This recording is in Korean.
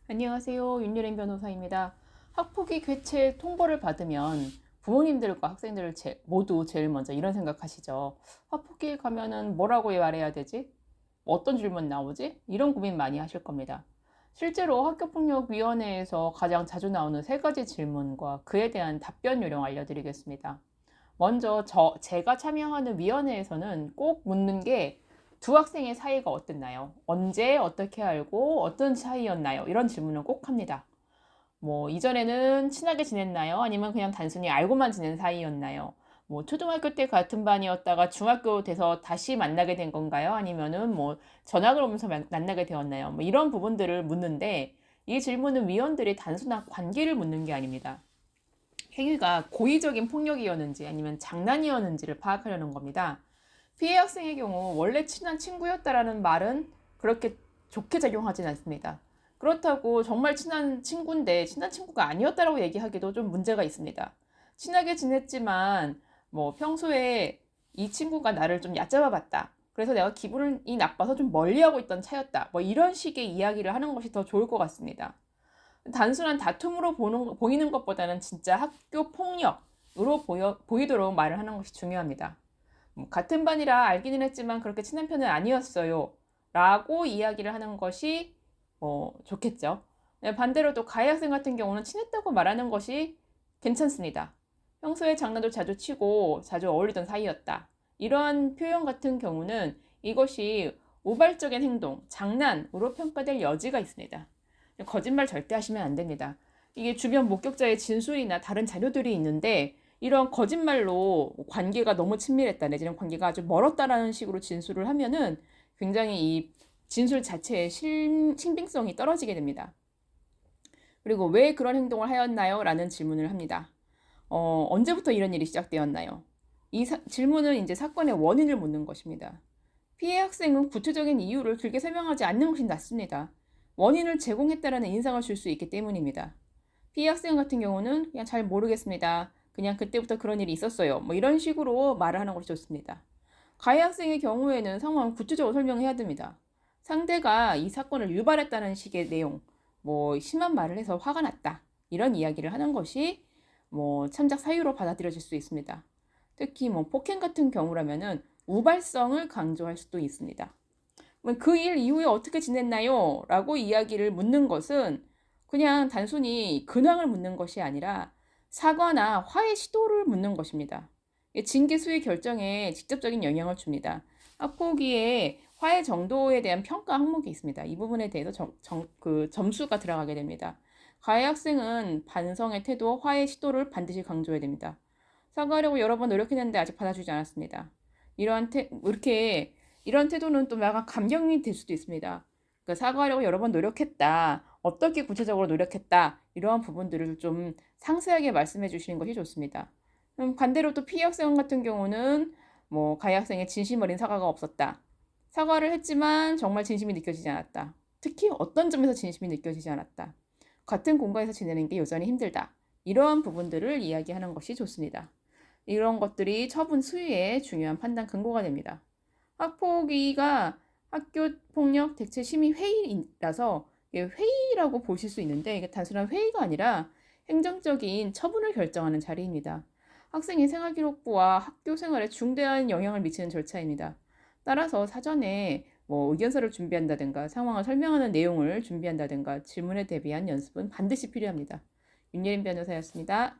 안녕하세요. 윤여린 변호사입니다. 학폭위 괴체 통보를 받으면 부모님들과 학생들을 모두 제일 먼저 이런 생각하시죠. 학폭위에 가면은 뭐라고 말해야 되지? 어떤 질문 나오지? 이런 고민 많이 하실 겁니다. 실제로 학교폭력위원회에서 가장 자주 나오는 3가지 질문과 그에 대한 답변 요령 알려드리겠습니다. 먼저 제가 참여하는 위원회에서는 꼭 묻는 게 두 학생의 사이가 어땠나요? 언제 어떻게 알고 어떤 사이였나요? 이런 질문을 꼭 합니다. 이전에는 친하게 지냈나요? 아니면 그냥 단순히 알고만 지낸 사이였나요? 초등학교 때 같은 반이었다가 중학교 돼서 다시 만나게 된 건가요? 아니면은 전학을 오면서 만나게 되었나요? 이런 부분들을 묻는데, 이 질문은 위원들이 단순한 관계를 묻는 게 아닙니다. 행위가 고의적인 폭력이었는지 아니면 장난이었는지를 파악하려는 겁니다. 피해 학생의 경우 원래 친한 친구였다라는 말은 그렇게 좋게 작용하진 않습니다. 그렇다고 정말 친한 친구인데 친한 친구가 아니었다라고 얘기하기도 좀 문제가 있습니다. 친하게 지냈지만 평소에 이 친구가 나를 좀 얕잡아 봤다. 그래서 내가 기분이 나빠서 좀 멀리하고 있던 차였다. 이런 식의 이야기를 하는 것이 더 좋을 것 같습니다. 단순한 다툼으로 보이는 것보다는 진짜 학교 폭력으로 보이도록 말을 하는 것이 중요합니다. 같은 반이라 알기는 했지만 그렇게 친한 편은 아니었어요 라고 이야기를 하는 것이 좋겠죠. 반대로 또 가해 학생 같은 경우는 친했다고 말하는 것이 괜찮습니다. 평소에 장난도 자주 치고 자주 어울리던 사이였다. 이러한 표현 같은 경우는 이것이 우발적인 행동, 장난으로 평가될 여지가 있습니다. 거짓말 절대 하시면 안 됩니다. 이게 주변 목격자의 진술이나 다른 자료들이 있는데 이런 거짓말로 관계가 너무 친밀했다, 내지는 관계가 아주 멀었다라는 식으로 진술을 하면은 굉장히 이 진술 자체의 신빙성이 떨어지게 됩니다. 그리고 왜 그런 행동을 하였나요? 라는 질문을 합니다. 언제부터 이런 일이 시작되었나요? 이 질문은 이제 사건의 원인을 묻는 것입니다. 피해 학생은 구체적인 이유를 길게 설명하지 않는 것이 낫습니다. 원인을 제공했다라는 인상을 줄 수 있기 때문입니다. 피해 학생 같은 경우는 그냥 잘 모르겠습니다. 그냥 그때부터 그런 일이 있었어요. 이런 식으로 말을 하는 것이 좋습니다. 가해 학생의 경우에는 상황을 구체적으로 설명해야 됩니다. 상대가 이 사건을 유발했다는 식의 내용, 심한 말을 해서 화가 났다. 이런 이야기를 하는 것이 참작 사유로 받아들여질 수 있습니다. 특히 폭행 같은 경우라면은 우발성을 강조할 수도 있습니다. 그 일 이후에 어떻게 지냈나요? 라고 이야기를 묻는 것은 그냥 단순히 근황을 묻는 것이 아니라 사과나 화해 시도를 묻는 것입니다. 징계 수위 결정에 직접적인 영향을 줍니다. 학폭위에 화해 정도에 대한 평가 항목이 있습니다. 이 부분에 대해서 점수가 들어가게 됩니다. 가해 학생은 반성의 태도, 화해 시도를 반드시 강조해야 됩니다. 사과하려고 여러 번 노력했는데 아직 받아주지 않았습니다. 이런 태도는 또 약간 감정이 될 수도 있습니다. 사과하려고 여러 번 노력했다. 어떻게 구체적으로 노력했다. 이러한 부분들을 좀 상세하게 말씀해 주시는 것이 좋습니다. 반대로 또 피해 학생 같은 경우는 가해 학생의 진심 어린 사과가 없었다. 사과를 했지만 정말 진심이 느껴지지 않았다. 특히 어떤 점에서 진심이 느껴지지 않았다. 같은 공간에서 지내는 게 여전히 힘들다. 이러한 부분들을 이야기하는 것이 좋습니다. 이런 것들이 처분 수위의 중요한 판단 근거가 됩니다. 학폭위가 학교폭력 대책심의회의라서 회의라고 보실 수 있는데 이게 단순한 회의가 아니라 행정적인 처분을 결정하는 자리입니다. 학생의 생활기록부와 학교 생활에 중대한 영향을 미치는 절차입니다. 따라서 사전에 의견서를 준비한다든가 상황을 설명하는 내용을 준비한다든가 질문에 대비한 연습은 반드시 필요합니다. 윤예린 변호사였습니다.